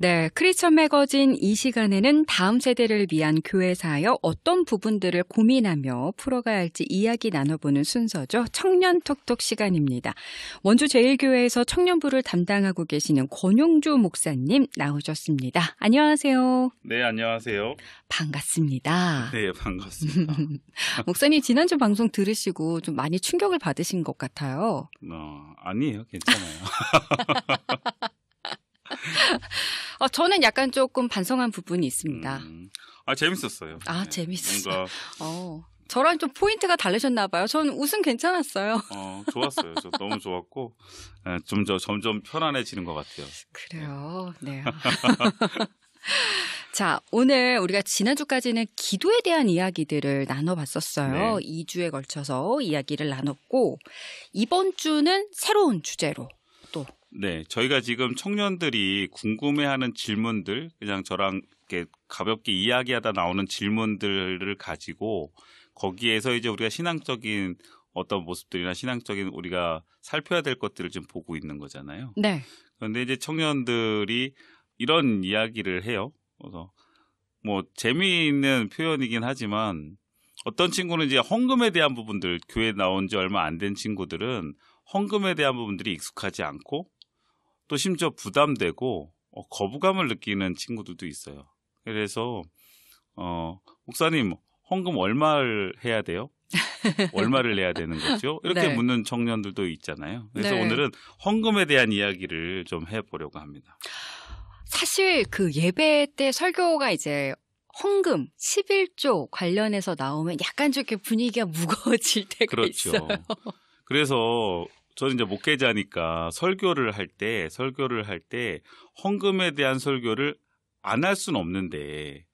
네, 크리스천 매거진 이 시간에는 다음 세대를 위한 교회 사역 어떤 부분들을 고민하며 풀어가야 할지 이야기 나눠보는 순서죠. 청년 톡톡 시간입니다. 원주 제1교회에서 청년부를 담당하고 계시는 권용주 목사님 나오셨습니다. 안녕하세요. 네, 안녕하세요. 반갑습니다. 네, 반갑습니다. 목사님 지난주 방송 들으시고 좀 많이 충격을 받으신 것 같아요. 아니에요. 괜찮아요. 저는 약간 조금 반성한 부분이 있습니다. 재밌었어요. 네, 재밌었어요. 저랑 좀 포인트가 다르셨나 봐요. 저는 웃음 괜찮았어요. 좋았어요. 저 너무 좋았고 점점 편안해지는 것 같아요. 그래요. 네. 자, 오늘 우리가 지난주까지는 기도에 대한 이야기들을 나눠봤었어요. 네. 2주에 걸쳐서 이야기를 나눴고 이번 주는 새로운 주제로 또 네, 저희가 지금 청년들이 궁금해하는 질문들, 그냥 저랑 이렇게 가볍게 이야기하다 나오는 질문들을 가지고 거기에서 이제 우리가 신앙적인 어떤 모습들이나 신앙적인 우리가 살펴야 될 것들을 좀 보고 있는 거잖아요. 네. 그런데 이제 청년들이 이런 이야기를 해요. 그래서 뭐 재미있는 표현이긴 하지만 어떤 친구는 이제 헌금에 대한 부분들, 교회 나온 지 얼마 안 된 친구들은 헌금에 대한 부분들이 익숙하지 않고 또 심지어 부담되고 거부감을 느끼는 친구들도 있어요. 그래서 목사님 헌금 얼마를 해야 돼요? 얼마를 내야 되는 거죠? 이렇게 네. 묻는 청년들도 있잖아요. 그래서 네. 오늘은 헌금에 대한 이야기를 좀 해보려고 합니다. 사실 그 예배 때 설교가 이제 헌금 11조 관련해서 나오면 약간 좀 이렇게 분위기가 무거워질 때가 그렇죠. 있어요. 그래서 저는 이제 목회자니까 설교를 할 때 헌금에 대한 설교를 안 할 수는 없는데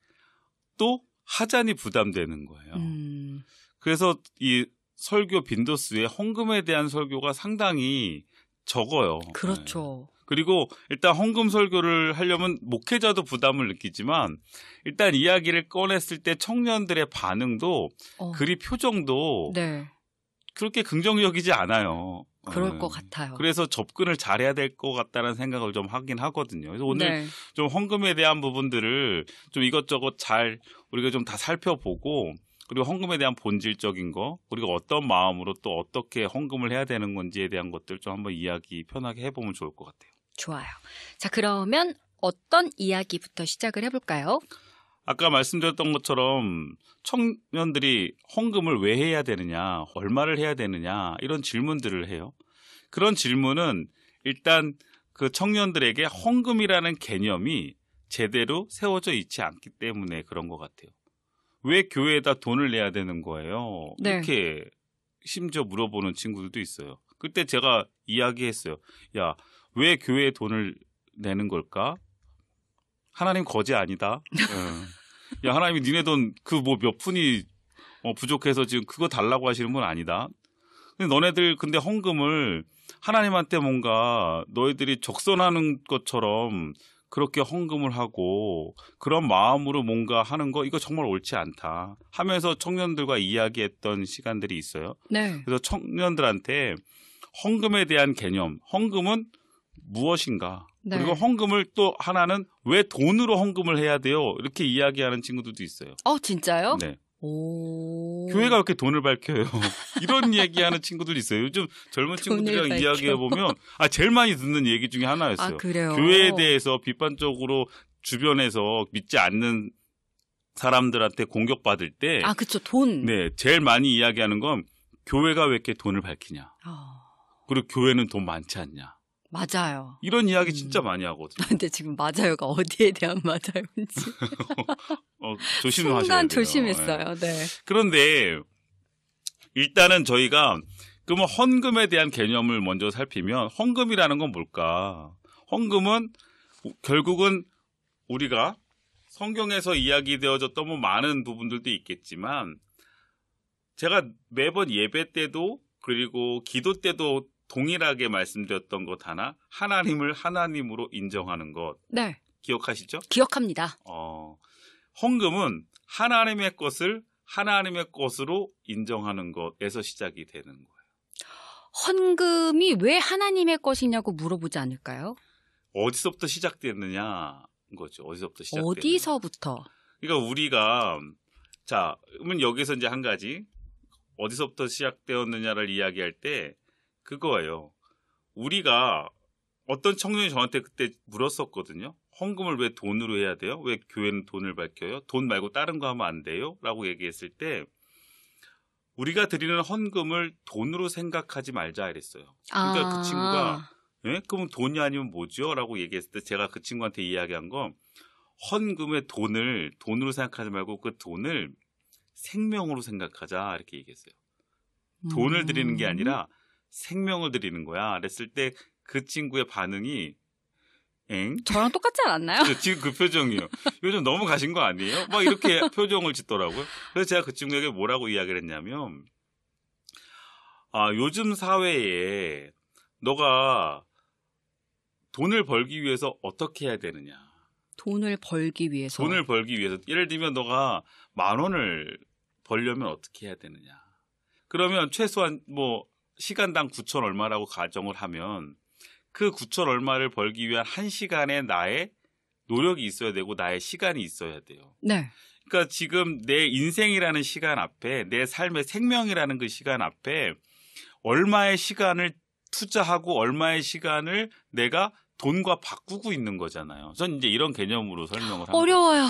또 하자니 부담되는 거예요. 그래서 이 설교 빈도수에 헌금에 대한 설교가 상당히 적어요. 그렇죠. 네. 그리고 일단 헌금 설교를 하려면 목회자도 부담을 느끼지만 일단 이야기를 꺼냈을 때 청년들의 반응도 그리 표정도 네. 그렇게 긍정적이지 않아요. 그럴 것 같아요. 그래서 접근을 잘해야 될 것 같다는 생각을 좀 하긴 하거든요. 그래서 오늘 좀 헌금에 대한 부분들을 좀 이것저것 잘 우리가 좀 다 살펴보고 그리고 헌금에 대한 본질적인 거 그리고 어떤 마음으로 또 어떻게 헌금을 해야 되는 건지에 대한 것들 좀 한번 이야기 편하게 해보면 좋을 것 같아요. 좋아요. 자, 그러면 어떤 이야기부터 시작을 해볼까요? 아까 말씀드렸던 것처럼 청년들이 헌금을 왜 해야 되느냐, 얼마를 해야 되느냐 이런 질문들을 해요. 그런 질문은 일단 그 청년들에게 헌금이라는 개념이 제대로 세워져 있지 않기 때문에 그런 것 같아요. 왜 교회에다 돈을 내야 되는 거예요? 네. 이렇게 심지어 물어보는 친구들도 있어요. 그때 제가 이야기했어요. 야, 왜 교회에 돈을 내는 걸까? 하나님 거지 아니다. 야, 하나님이 니네 돈 그 뭐 몇 푼이 부족해서 지금 그거 달라고 하시는 분 아니다. 근데 너네들 근데 헌금을 하나님한테 뭔가 너희들이 적선하는 것처럼 그렇게 헌금을 하고 그런 마음으로 뭔가 하는 거 이거 정말 옳지 않다 하면서 청년들과 이야기했던 시간들이 있어요. 네. 그래서 청년들한테 헌금에 대한 개념, 헌금은 무엇인가? 네. 그리고 헌금을 또 하나는 왜 돈으로 헌금을 해야 돼요? 이렇게 이야기하는 친구들도 있어요. 진짜요? 네. 오. 교회가 이렇게 돈을 밝혀요. 이런 얘기하는 친구들 있어요. 요즘 젊은 친구들이랑 이야기해보면 제일 많이 듣는 얘기 중에 하나였어요. 그래요? 교회에 대해서 비판적으로 주변에서 믿지 않는 사람들한테 공격받을 때 그쵸. 돈. 네, 제일 많이 이야기하는 건 교회가 왜 이렇게 돈을 밝히냐. 그리고 교회는 돈 많지 않냐. 맞아요. 이런 이야기 진짜 많이 하거든요. 근데 지금 맞아요가 어디에 대한 맞아요인지. 조심하셔야 돼요. 순간 조심했어요. 네. 그런데 일단은 저희가 그러면 헌금에 대한 개념을 먼저 살피면 헌금이라는 건 뭘까? 헌금은 결국은 우리가 성경에서 이야기되어졌던 뭐 많은 부분들도 있겠지만 제가 매번 예배 때도 그리고 기도 때도 동일하게 말씀드렸던 것 하나, 하나님을 하나님으로 인정하는 것. 네. 기억하시죠? 기억합니다. 헌금은 하나님의 것을 하나님의 것으로 인정하는 것에서 시작이 되는 거예요. 헌금이 왜 하나님의 것이냐고 물어보지 않을까요? 어디서부터 시작됐느냐? 거죠. 어디서부터 시작되는. 어디서부터? 그러니까 우리가 자, 그러면 여기서 이제 한 가지 어디서부터 시작되었느냐를 이야기할 때 그거예요. 우리가 어떤 청년이 저한테 그때 물었었거든요. 헌금을 왜 돈으로 해야 돼요? 왜 교회는 돈을 밝혀요? 돈 말고 다른 거 하면 안 돼요? 라고 얘기했을 때 우리가 드리는 헌금을 돈으로 생각하지 말자 이랬어요. 그러니까 그 친구가 예? 그럼 돈이 아니면 뭐죠? 라고 얘기했을 때 제가 그 친구한테 이야기한 건 헌금의 돈을 돈으로 생각하지 말고 그 돈을 생명으로 생각하자 이렇게 얘기했어요. 돈을 드리는 게 아니라 생명을 드리는 거야. 그랬을 때 그 친구의 반응이 엥? 저랑 똑같지 않았나요? 지금 그 표정이요. 요즘 너무 가신 거 아니에요? 막 이렇게 표정을 짓더라고요. 그래서 제가 그 친구에게 뭐라고 이야기를 했냐면 요즘 사회에 너가 돈을 벌기 위해서 어떻게 해야 되느냐. 돈을 벌기 위해서. 돈을 벌기 위해서. 예를 들면 너가 10,000원을 벌려면 어떻게 해야 되느냐. 그러면 최소한 뭐 시간당 9,000 얼마라고 가정을 하면 그 9,000 얼마를 벌기 위한 1시간에 나의 노력이 있어야 되고 나의 시간이 있어야 돼요. 네. 그러니까 지금 내 인생이라는 시간 앞에 내 삶의 생명이라는 그 시간 앞에 얼마의 시간을 투자하고 얼마의 시간을 내가 돈과 바꾸고 있는 거잖아요. 전 이제 이런 개념으로 설명을 합니다. 어려워요.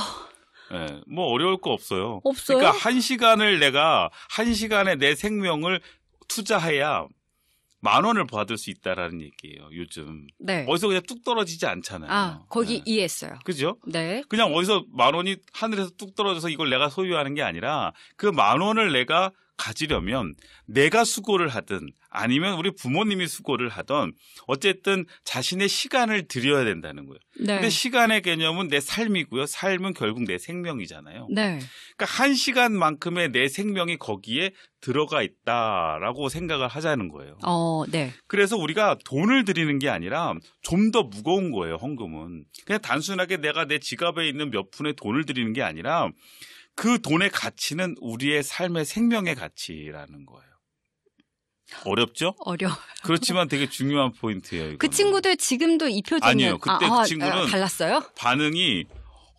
네, 뭐 어려울 거 없어요. 없어요? 그러니까 1시간을 내가 1시간에 내 생명을 투자해야 10,000원을 받을 수 있다라는 얘기예요. 요즘. 네. 어디서 그냥 뚝 떨어지지 않잖아요. 거기 네. 이해했어요. 그죠? 네. 그냥 어디서 10,000원이 하늘에서 뚝 떨어져서 이걸 내가 소유하는 게 아니라 그 10,000원을 내가 가지려면 내가 수고를 하든 아니면 우리 부모님이 수고를 하든 어쨌든 자신의 시간을 들여야 된다는 거예요. 네. 근데 시간의 개념은 내 삶이고요. 삶은 결국 내 생명이잖아요. 네. 그러니까 1시간만큼의 내 생명이 거기에 들어가 있다라고 생각을 하자는 거예요. 네. 그래서 우리가 돈을 드리는 게 아니라 좀 더 무거운 거예요. 헌금은. 그냥 단순하게 내가 내 지갑에 있는 몇 푼의 돈을 드리는 게 아니라 그 돈의 가치는 우리의 삶의 생명의 가치라는 거예요. 어렵죠? 어려워. 그렇지만 되게 중요한 포인트예요. 이거는. 그 친구들 지금도 이 표정이 아니에요. 그때 그 친구는 달랐어요? 반응이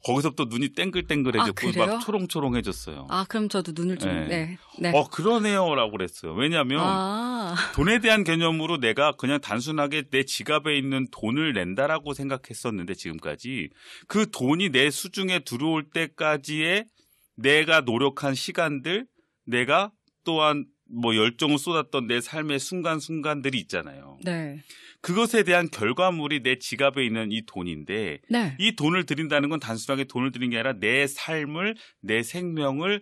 거기서부터 눈이 땡글땡글해졌고 그래요? 막 초롱초롱해졌어요. 그럼 저도 눈을 좀 네. 네. 그러네요라고 그랬어요. 왜냐하면 돈에 대한 개념으로 내가 그냥 단순하게 내 지갑에 있는 돈을 낸다라고 생각했었는데 지금까지 그 돈이 내 수중에 들어올 때까지의 내가 노력한 시간들, 내가 또한 뭐 열정을 쏟았던 내 삶의 순간순간들이 있잖아요. 네. 그것에 대한 결과물이 내 지갑에 있는 이 돈인데 네. 이 돈을 드린다는 건 단순하게 돈을 드리는 게 아니라 내 삶을, 내 생명을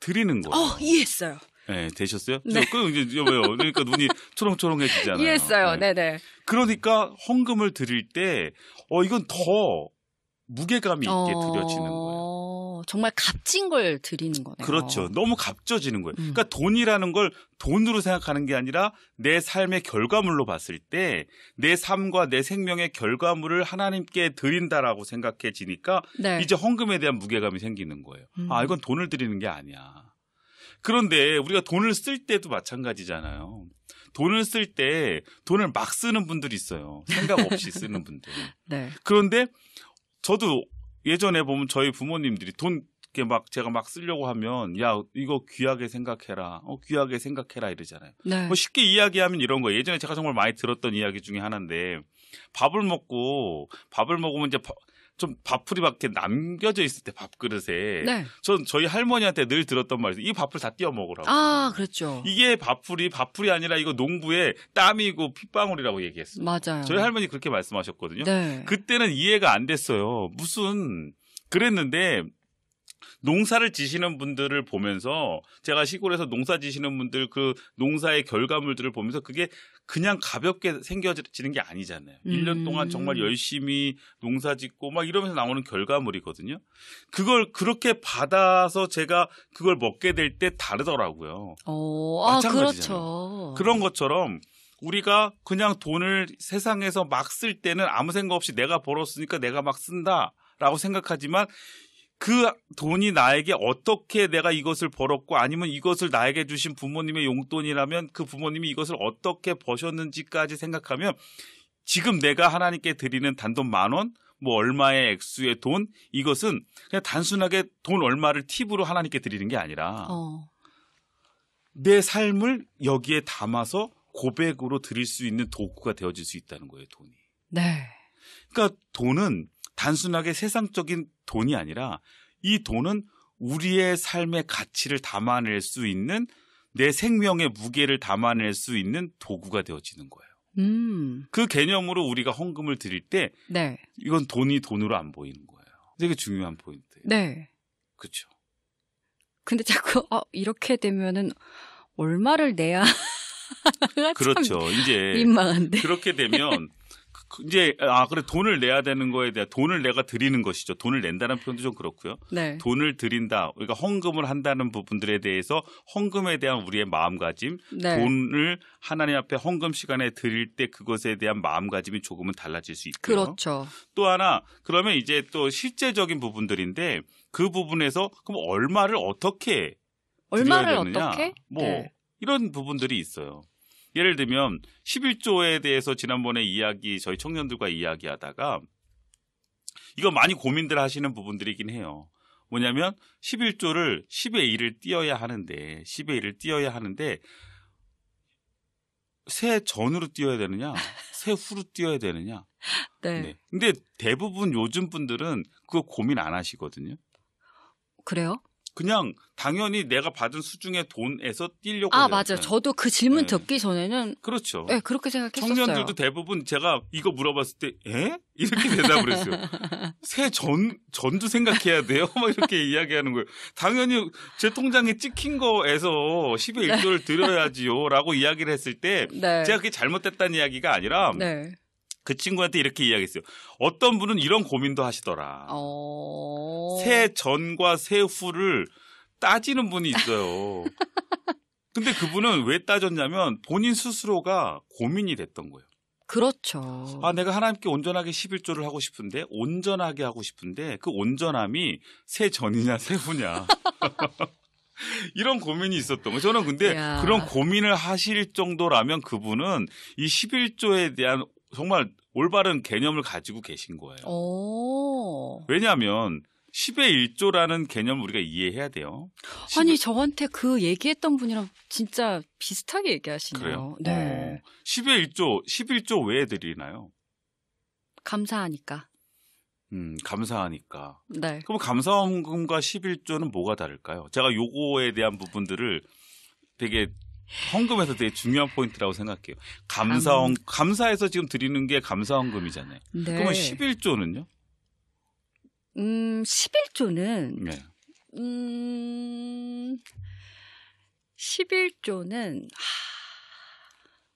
드리는 거예요. 이해했어요. 네, 되셨어요? 네. 그러니까 눈이 초롱초롱해지잖아요. 이해했어요. 네네. 그러니까 헌금을 드릴 때 이건 더 무게감이 있게 드려지는 거예요. 정말 값진 걸 드리는 거네요. 그렇죠. 너무 값져지는 거예요. 그러니까 돈이라는 걸 돈으로 생각하는 게 아니라 내 삶의 결과물로 봤을 때 내 삶과 내 생명의 결과물을 하나님께 드린다라고 생각해지니까 네. 이제 헌금에 대한 무게감이 생기는 거예요. 이건 돈을 드리는 게 아니야. 그런데 우리가 돈을 쓸 때도 마찬가지잖아요. 돈을 쓸 때 돈을 막 쓰는 분들이 있어요. 생각 없이 쓰는 분들. 네. 그런데 저도 예전에 보면 저희 부모님들이 돈 이렇게 막 제가 막 쓰려고 하면 야 이거 귀하게 생각해라, 귀하게 생각해라 이러잖아요. 네. 뭐 쉽게 이야기하면 이런 거예요. 예전에 제가 정말 많이 들었던 이야기 중에 하나인데 밥을 먹으면 이제 좀 밥풀이 막 이렇게 남겨져 있을 때 밥그릇에 네. 전 저희 할머니한테 늘 들었던 말이 이 밥풀 다 띄워 먹으라고. 그렇죠. 이게 밥풀이 아니라 이거 농부의 땀이고 핏방울이라고 얘기했어요. 맞아요. 저희 할머니 그렇게 말씀하셨거든요. 네. 그때는 이해가 안 됐어요. 그랬는데 농사를 지시는 분들을 보면서 제가 시골에서 농사 지시는 분들 그 농사의 결과물들을 보면서 그게 그냥 가볍게 생겨지는 게 아니잖아요. 1년 동안 정말 열심히 농사 짓고 막 이러면서 나오는 결과물이거든요. 그걸 그렇게 받아서 제가 그걸 먹게 될 때 다르더라고요. 마찬가지잖아요. 그렇죠. 그런 것처럼 우리가 그냥 돈을 세상에서 막 쓸 때는 아무 생각 없이 내가 벌었으니까 내가 막 쓴다라고 생각하지만 그 돈이 나에게 어떻게 내가 이것을 벌었고 아니면 이것을 나에게 주신 부모님의 용돈이라면 그 부모님이 이것을 어떻게 버셨는지까지 생각하면 지금 내가 하나님께 드리는 단돈 10,000원 뭐 얼마의 액수의 돈 이것은 그냥 단순하게 돈 얼마를 팁으로 하나님께 드리는 게 아니라 내 삶을 여기에 담아서 고백으로 드릴 수 있는 도구가 되어질 수 있다는 거예요, 돈이. 네. 그러니까 돈은 단순하게 세상적인 돈이 아니라 이 돈은 우리의 삶의 가치를 담아낼 수 있는 내 생명의 무게를 담아낼 수 있는 도구가 되어지는 거예요. 그 개념으로 우리가 헌금을 드릴 때 네. 이건 돈이 돈으로 안 보이는 거예요. 되게 중요한 포인트예요. 네. 그렇죠. 근데 자꾸 이렇게 되면은 얼마를 내야 그렇죠. 이제 민망한데. 그렇게 되면 이제 그래 돈을 내야 되는 거에 대한 돈을 내가 드리는 것이죠. 돈을 낸다는 표현도 좀 그렇고요. 네. 돈을 드린다. 우리가 헌금을 한다는 부분들에 대해서 헌금에 대한 우리의 마음가짐, 네. 돈을 하나님 앞에 헌금 시간에 드릴 때 그것에 대한 마음가짐이 조금은 달라질 수 있고요. 그렇죠. 또 하나 그러면 이제 또 실제적인 부분들인데 그 부분에서 그럼 얼마를 어떻게 얼마를 드려야 되느냐? 어떻게? 뭐 네. 이런 부분들이 있어요. 예를 들면 11조에 대해서 지난번에 저희 청년들과 이야기하다가 이거 많이 고민들 하시는 부분들이긴 해요. 뭐냐면 11조를 10의 1을 띄어야 하는데 새 전으로 띄어야 되느냐 새 후로 띄어야 되느냐. 네. 네. 근데 대부분 요즘 분들은 그거 고민 안 하시거든요. 그래요? 그냥 당연히 내가 받은 수중의 돈에서 띄려고 아, 해요. 맞아요. 네. 저도 그 질문 네. 듣기 전에는 그렇죠. 네, 그렇게 생각했었어요. 청년들도 대부분 제가 이거 물어봤을 때 에? 이렇게 대답을 했어요. 새 전도 생각해야 돼요? 막 이렇게 이야기하는 거예요. 당연히 제 통장에 찍힌 거에서 10의 1조를 드려야지요 라고 이야기를 했을 때 네. 제가 그게 잘못됐다는 이야기가 아니라 네. 그 친구한테 이렇게 이야기했어요. 어떤 분은 이런 고민도 하시더라. 새 전과 새 후를 따지는 분이 있어요. 근데 그분은 왜 따졌냐면 본인 스스로가 고민이 됐던 거예요. 그렇죠. 내가 하나님께 온전하게 11조를 하고 싶은데 온전하게 하고 싶은데 그 온전함이 새 전이냐 새 후냐. 이런 고민이 있었던 거예요. 저는 근데 이야. 그런 고민을 하실 정도라면 그분은 이 11조에 대한 정말 올바른 개념을 가지고 계신 거예요. 왜냐하면 10의 1조라는 개념을 우리가 이해해야 돼요. 아니 저한테 그 얘기했던 분이랑 진짜 비슷하게 얘기하시네요. 그래요? 네. 10의 1조, 11조 왜 드리나요? 감사하니까. 감사하니까. 네. 그럼 감사헌금과 11조는 뭐가 다를까요? 제가 요거에 대한 부분들을 되게 헌금에서 되게 중요한 포인트라고 생각해요. 감사해서 지금 드리는 게 감사헌금이잖아요. 네. 그러면 11조는요? 11조는 네. 11조는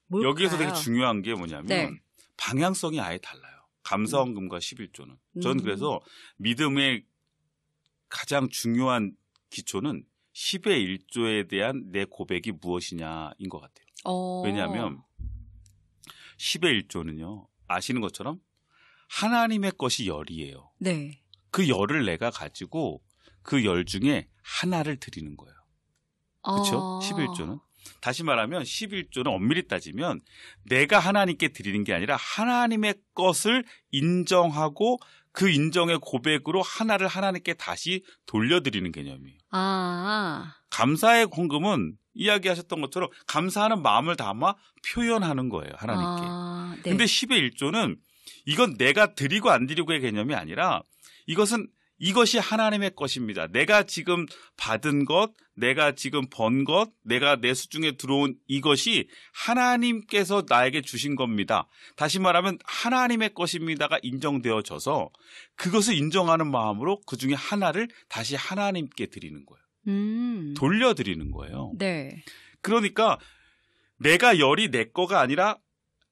뭘까요? 여기에서 되게 중요한 게 뭐냐면 네. 방향성이 아예 달라요. 감사헌금과 11조는. 저는 그래서 믿음의 가장 중요한 기초는 10의 1조에 대한 내 고백이 무엇이냐인 것 같아요. 왜냐하면 10의 1조는요. 아시는 것처럼 하나님의 것이 열이에요. 네. 그 열을 내가 가지고 그 열 중에 하나를 드리는 거예요. 그렇죠? 11조는. 다시 말하면 11조는 엄밀히 따지면 내가 하나님께 드리는 게 아니라 하나님의 것을 인정하고 그 인정의 고백으로 하나를 하나님께 다시 돌려드리는 개념이에요. 감사의 헌금은 이야기하셨던 것처럼 감사하는 마음을 담아 표현하는 거예요. 하나님께. 네. 근데 10의 1조는 이건 내가 드리고 안 드리고의 개념이 아니라 이것이 하나님의 것입니다. 내가 지금 받은 것, 내가 지금 번 것, 내가 내 수중에 들어온 이것이 하나님께서 나에게 주신 겁니다. 다시 말하면 하나님의 것입니다가 인정되어져서 그것을 인정하는 마음으로 그중에 하나를 다시 하나님께 드리는 거예요. 돌려드리는 거예요. 네. 그러니까 내가 열이 내 거가 아니라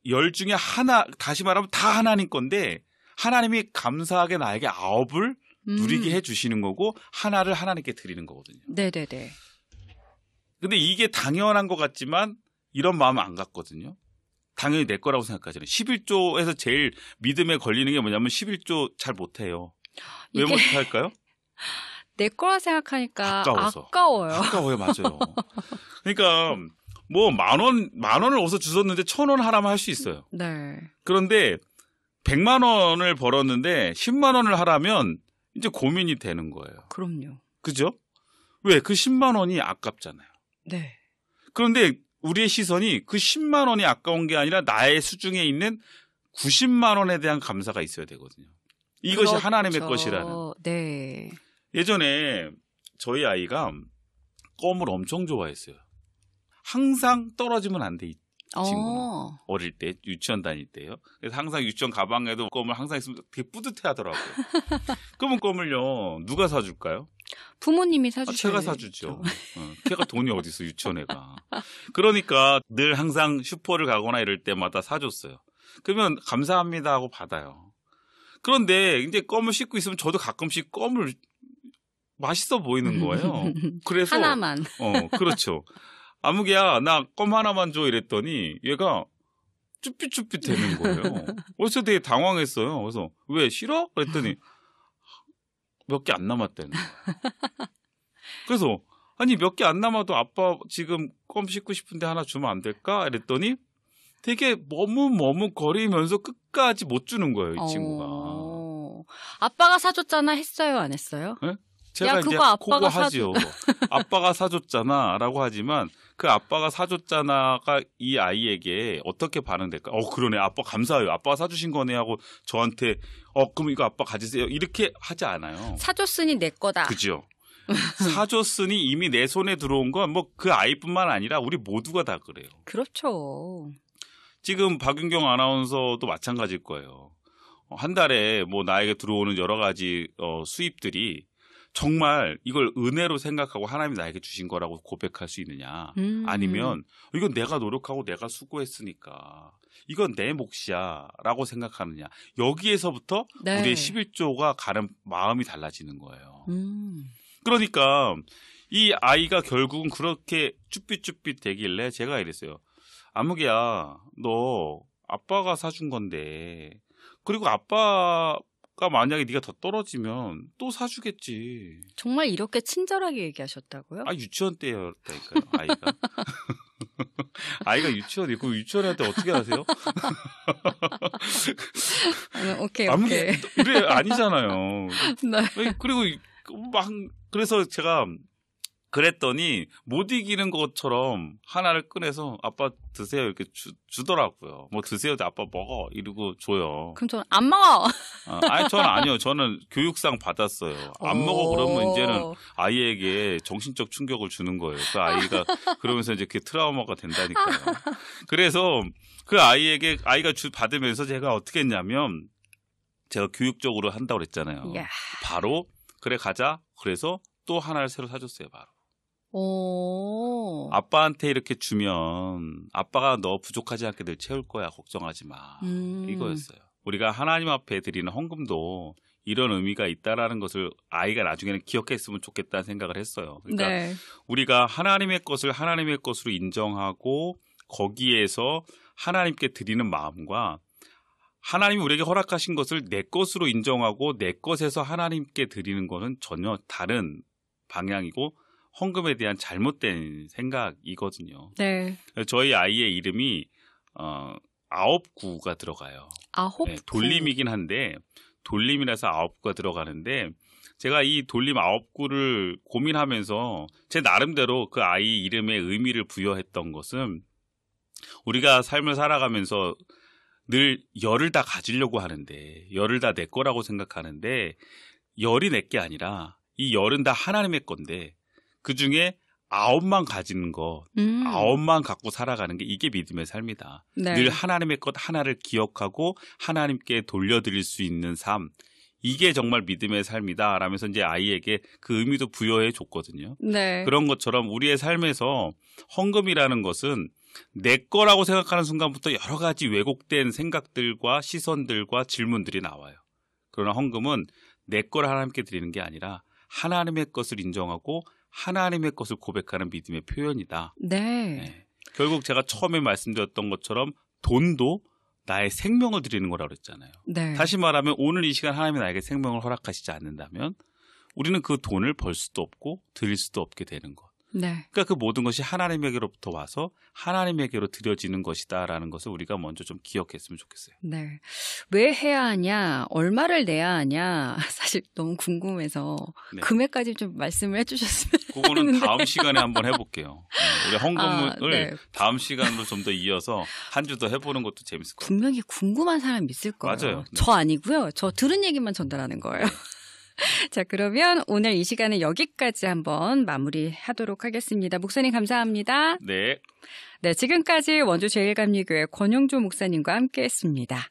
열 중에 하나, 다시 말하면 다 하나님 건데 하나님이 감사하게 나에게 9을 누리게 해주시는 거고 하나를 하나님께 드리는 거거든요. 네네네. 근데 이게 당연한 것 같지만 이런 마음은 안 갖거든요. 당연히 내 거라고 생각하잖아요. 11조에서 제일 믿음에 걸리는 게 뭐냐면 11조 잘 못해요. 왜 못할까요? 내 거라 생각하니까 아까워서. 아까워요. 맞아요. 그러니까 뭐 10,000원을 어디서 주셨는데 1,000원 하라면 할 수 있어요. 네. 그런데 100만 원을 벌었는데 10만 원을 하라면 이제 고민이 되는 거예요. 그럼요. 그죠? 왜? 그 10만 원이 아깝잖아요. 네. 그런데 우리의 시선이 그 10만 원이 아까운 게 아니라 나의 수중에 있는 90만 원에 대한 감사가 있어야 되거든요. 이것이 그렇죠. 하나님의 것이라는. 네. 예전에 저희 아이가 껌을 엄청 좋아했어요. 항상 떨어지면 안 돼, 이 친구는. 어릴 때, 유치원 다닐 때요. 그래서 항상 유치원 가방에도 껌을 항상 있으면 되게 뿌듯해 하더라고요. 그러면 껌을요, 누가 사줄까요? 부모님이 사주셔야 제가 사주죠. 걔가 돈이 어디 있어, 유치원에가. 그러니까 늘 항상 슈퍼를 가거나 이럴 때마다 사줬어요. 그러면 감사합니다 하고 받아요. 그런데 이제 껌을 씹고 있으면 저도 가끔씩 껌을 맛있어 보이는 거예요. 그래서 하나만. 그렇죠. 아무개야 나 껌 하나만 줘 이랬더니 얘가 쭈삣쭈삣 되는 거예요. 그래서 되게 당황했어요. 그래서 왜 싫어? 그랬더니 몇 개 안 남았다는 거예요. 그래서 아니 몇 개 안 남아도 아빠 지금 껌 씹고 싶은데 하나 주면 안 될까? 이랬더니 되게 머뭇거리면서 끝까지 못 주는 거예요, 이 친구가. 아빠가 사줬잖아 했어요, 안 했어요? 네? 제가 이제 그거 하지요. 아빠가 사줬잖아라고 하지만 그 아빠가 사줬잖아가 이 아이에게 어떻게 반응될까? 그러네. 아빠 감사해요. 아빠가 사주신 거네 하고 저한테 그럼 이거 아빠 가지세요. 이렇게 하지 않아요. 사줬으니 내 거다. 그죠? 사줬으니 이미 내 손에 들어온 건 뭐 그 아이뿐만 아니라 우리 모두가 다 그래요. 그렇죠. 지금 박윤경 아나운서도 마찬가지일 거예요. 한 달에 뭐 나에게 들어오는 여러 가지 수입들이 정말 이걸 은혜로 생각하고 하나님이 나에게 주신 거라고 고백할 수 있느냐. 아니면 이건 내가 노력하고 내가 수고했으니까 이건 내 몫이야 라고 생각하느냐. 여기에서부터 네. 우리의 11조가 가는 마음이 달라지는 거예요. 그러니까 이 아이가 결국은 그렇게 쭈삣쭈삣 되길래 제가 이랬어요. 아무개야 너 아빠가 사준 건데 그리고 아빠가 만약에 네가 더 떨어지면 또 사주겠지. 정말 이렇게 친절하게 얘기하셨다고요? 유치원 때였다니까요. 아이가. 아이가 유치원이고 그 유치원한테 어떻게 하세요? 오케이. 그래 아니잖아요. 네. 그리고 그래서 제가 그랬더니 못 이기는 것처럼 하나를 꺼내서 아빠 드세요 이렇게 주더라고요. 뭐 드세요 아빠 먹어 이러고 줘요. 그럼 저는 안 먹어. 아니 저는 아니요. 저는 교육상 받았어요. 안 먹어 그러면 이제는 아이에게 정신적 충격을 주는 거예요. 그 아이가 그러면서 이제 그게 트라우마가 된다니까요. 그래서 그 아이에게 아이가 받으면서 제가 어떻게 했냐면 제가 교육적으로 한다고 그랬잖아요. 이야. 바로 그래 가자. 그래서 또 하나를 새로 사줬어요. 바로. 아빠한테 이렇게 주면 아빠가 너 부족하지 않게 늘 채울 거야. 걱정하지 마. 이거였어요. 우리가 하나님 앞에 드리는 헌금도 이런 의미가 있다라는 것을 아이가 나중에는 기억했으면 좋겠다는 생각을 했어요. 그러니까 네. 우리가 하나님의 것을 하나님의 것으로 인정하고 거기에서 하나님께 드리는 마음과 하나님이 우리에게 허락하신 것을 내 것으로 인정하고 내 것에서 하나님께 드리는 것은 전혀 다른 방향이고 헌금에 대한 잘못된 생각이거든요. 네. 저희 아이의 이름이 9구가 들어가요. 9구? 네, 돌림이긴 한데 돌림이라서 9구가 들어가는데 제가 이 돌림 9구를 고민하면서 제 나름대로 그 아이 이름에 의미를 부여했던 것은 우리가 삶을 살아가면서 늘 열을 다 가지려고 하는데 열을 다 내 거라고 생각하는데 열이 내 게 아니라 이 열은 다 하나님의 건데 그중에 9만 가지는 것, 9만 갖고 살아가는 게 이게 믿음의 삶이다. 네. 늘 하나님의 것 하나를 기억하고 하나님께 돌려드릴 수 있는 삶. 이게 정말 믿음의 삶이다 라면서 이제 아이에게 그 의미도 부여해 줬거든요. 네. 그런 것처럼 우리의 삶에서 헌금이라는 것은 내 거라고 생각하는 순간부터 여러 가지 왜곡된 생각들과 시선들과 질문들이 나와요. 그러나 헌금은 내 거를 하나님께 드리는 게 아니라 하나님의 것을 인정하고 하나님의 것을 고백하는 믿음의 표현이다. 네. 네. 결국 제가 처음에 말씀드렸던 것처럼 돈도 나의 생명을 드리는 거라고 그랬잖아요. 네. 다시 말하면 오늘 이 시간 하나님이 나에게 생명을 허락하시지 않는다면 우리는 그 돈을 벌 수도 없고 드릴 수도 없게 되는 것. 네. 그러니까 그 모든 것이 하나님에게로부터 와서 하나님에게로 드려지는 것이다라는 것을 우리가 먼저 좀 기억했으면 좋겠어요. 네. 왜 해야 하냐, 얼마를 내야 하냐, 사실 너무 궁금해서 네. 금액까지 좀 말씀을 해주셨으면. 그거는 했는데. 다음 시간에 한번 해볼게요. 우리 헌금을 네. 다음 시간으로 좀 더 이어서 한 주 더 해보는 것도 재밌을 것 같아요. 분명히 궁금한 사람 있을 거예요. 맞아요. 네. 저 아니고요. 저 들은 얘기만 전달하는 거예요. 자, 그러면 오늘 이 시간은 여기까지 한번 마무리하도록 하겠습니다. 목사님 감사합니다. 네. 네, 지금까지 원주 제일감리교회 권영조 목사님과 함께했습니다.